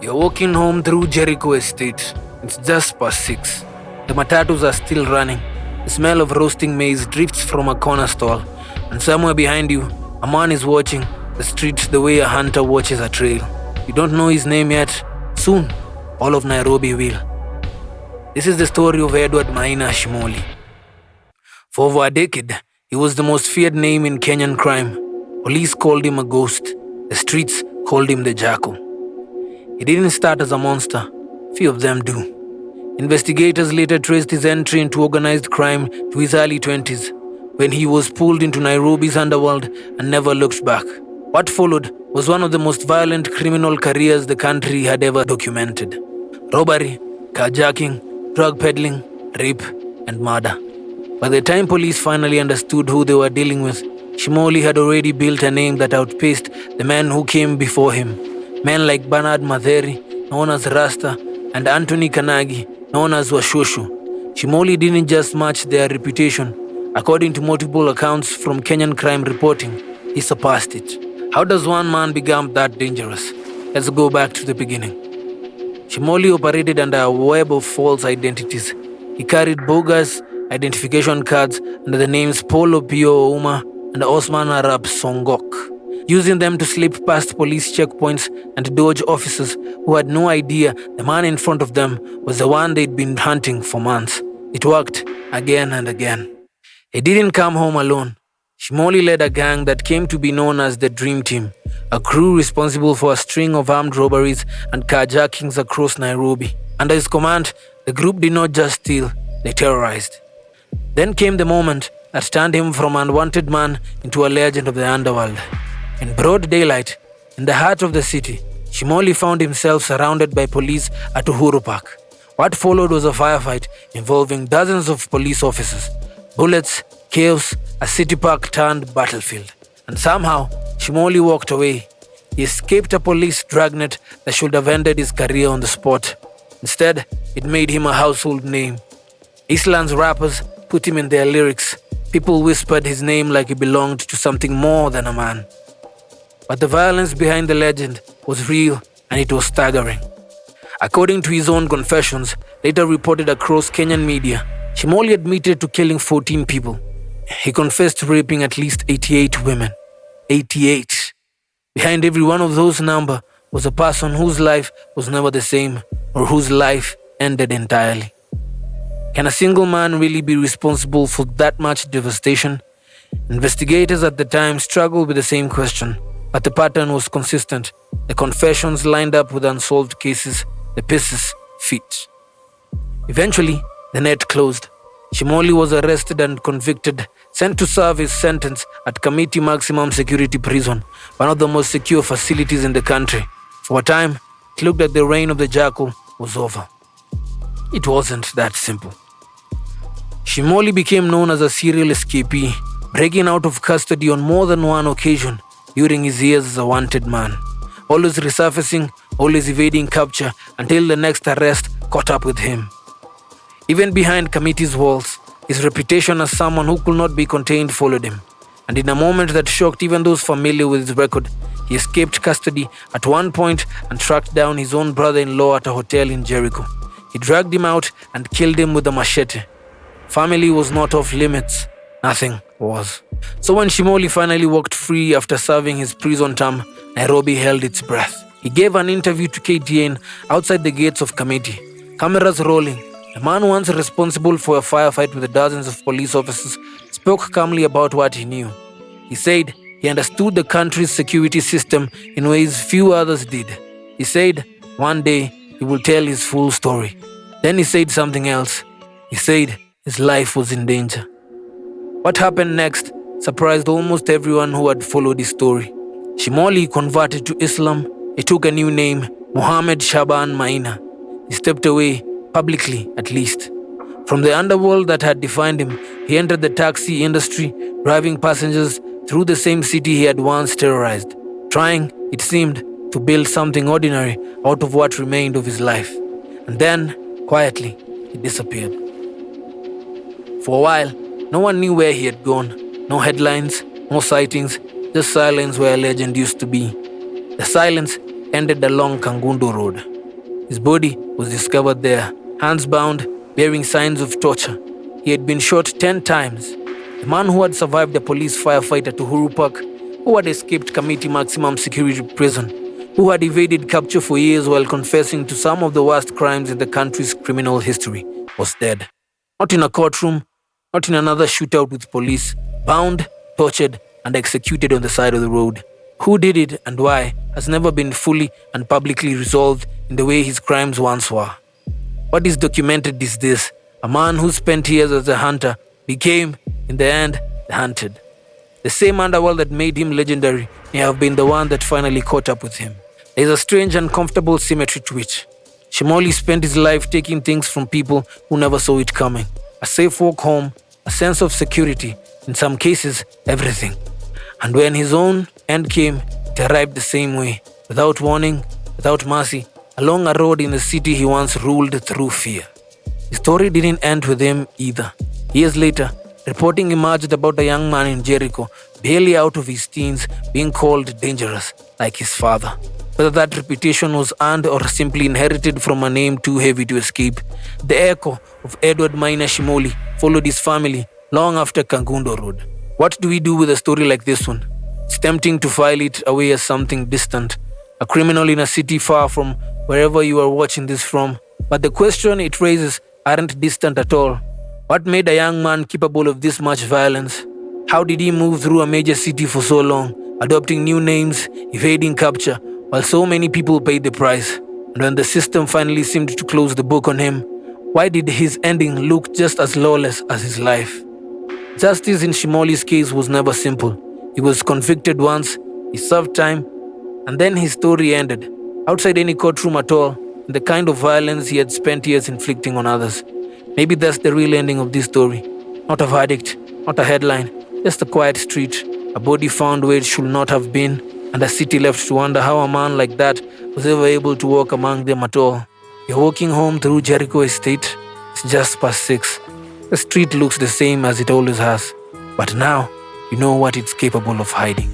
You're walking home through Jericho Estate. It's just past 6. The matatus are still running. The smell of roasting maize drifts from a corner stall. And somewhere behind you, a man is watching the streets the way a hunter watches a trail. You don't know his name yet. Soon, all of Nairobi will. This is the story of Edward Maina Shimoli. For over a decade, he was the most feared name in Kenyan crime. Police called him a ghost. The streets called him the Jackal. He didn't start as a monster. Few of them do. Investigators later traced his entry into organized crime to his early 20s, when he was pulled into Nairobi's underworld and never looked back. What followed was one of the most violent criminal careers the country had ever documented. Robbery, carjacking, drug peddling, rape, and murder. By the time police finally understood who they were dealing with, Shimoli had already built a name that outpaced the men who came before him. Men like Bernard Matheri, known as Rasta, and Anthony Kanagi, known as Washoshu. Shimoli didn't just match their reputation. According to multiple accounts from Kenyan crime reporting, he surpassed it. How does one man become that dangerous? Let's go back to the beginning. Shimoli operated under a web of false identities. He carried bogus identification cards under the names Polo Pio Ouma and Osman Arab Songok, using them to slip past police checkpoints and dodge officers who had no idea the man in front of them was the one they'd been hunting for months. It worked again and again. He didn't come home alone. Shimoli led a gang that came to be known as the Dream Team, a crew responsible for a string of armed robberies and carjackings across Nairobi. Under his command, the group did not just steal, they terrorized. Then came the moment that turned him from an unwanted man into a legend of the underworld. In broad daylight, in the heart of the city, Shimoli found himself surrounded by police at Uhuru Park. What followed was a firefight involving dozens of police officers. Bullets, chaos, a city park turned battlefield. And somehow, Shimoli walked away. He escaped a police dragnet that should have ended his career on the spot. Instead, it made him a household name. Eastland's rappers put him in their lyrics. People whispered his name like he belonged to something more than a man. But the violence behind the legend was real and it was staggering. According to his own confessions, later reported across Kenyan media, Shimoli admitted to killing 14 people. He confessed to raping at least 88 women. 88. Behind every one of those numbers was a person whose life was never the same or whose life ended entirely. Can a single man really be responsible for that much devastation? Investigators at the time struggled with the same question, but the pattern was consistent. The confessions lined up with unsolved cases, the pieces fit. Eventually, the net closed. Shimoli was arrested and convicted, sent to serve his sentence at Kamiti Maximum Security Prison, one of the most secure facilities in the country. For a time, it looked like the reign of the Jackal was over. It wasn't that simple. Shimoli became known as a serial escapee, breaking out of custody on more than one occasion during his years as a wanted man. Always resurfacing, always evading capture until the next arrest caught up with him. Even behind Kamiti's walls, his reputation as someone who could not be contained followed him. And in a moment that shocked even those familiar with his record, he escaped custody at one point and tracked down his own brother-in-law at a hotel in Jericho. He dragged him out and killed him with a machete. Family was not off limits. Nothing was. So when Shimoli finally walked free after serving his prison term, Nairobi held its breath. He gave an interview to KTN outside the gates of Kamiti. Cameras rolling. The man once responsible for a firefight with dozens of police officers spoke calmly about what he knew. He said he understood the country's security system in ways few others did. He said one day he will tell his full story. Then he said something else. He said his life was in danger. What happened next surprised almost everyone who had followed his story. Shimoli converted to Islam. He took a new name, Muhammad Shaban Maina. He stepped away, publicly at least. From the underworld that had defined him, he entered the taxi industry, driving passengers through the same city he had once terrorized, trying, it seemed, to build something ordinary out of what remained of his life. And then, quietly, he disappeared. For a while, no one knew where he had gone. No headlines, no sightings, just silence where a legend used to be. The silence ended along Kangundo Road. His body was discovered there, hands bound, bearing signs of torture. He had been shot 10 times. The man who had survived a police firefight at Uhuru Park, who had escaped Kamiti Maximum Security Prison, who had evaded capture for years while confessing to some of the worst crimes in the country's criminal history, was dead. Not in a courtroom, not in another shootout with police, bound, tortured, and executed on the side of the road. Who did it and why has never been fully and publicly resolved in the way his crimes once were. What is documented is this: a man who spent years as a hunter became, in the end, the hunted. The same underworld that made him legendary may have been the one that finally caught up with him. There is a strange and comfortable symmetry to it. Shimoli spent his life taking things from people who never saw it coming. A safe walk home, a sense of security, in some cases, everything. And when his own end came, it arrived the same way, without warning, without mercy, along a road in the city he once ruled through fear. His story didn't end with him either. Years later, reporting emerged about a young man in Jericho, barely out of his teens, being called dangerous, like his father. Whether that reputation was earned or simply inherited from a name too heavy to escape, the echo of Edward Maina Shimoli followed his family long after Kangundo Road. What do we do with a story like this one? It's tempting to file it away as something distant, a criminal in a city far from wherever you are watching this from. But the question it raises aren't distant at all. What made a young man capable of this much violence? How did he move through a major city for so long, adopting new names, evading capture, while so many people paid the price? And when the system finally seemed to close the book on him, why did his ending look just as lawless as his life? Justice in Shimoli's case was never simple. He was convicted once, he served time, and then his story ended, outside any courtroom at all, in the kind of violence he had spent years inflicting on others. Maybe that's the real ending of this story. Not a verdict, not a headline, just a quiet street, a body found where it should not have been, and a city left to wonder how a man like that was ever able to walk among them at all. You're walking home through Jericho Estate. It's just past 6. The street looks the same as it always has, but now you know what it's capable of hiding.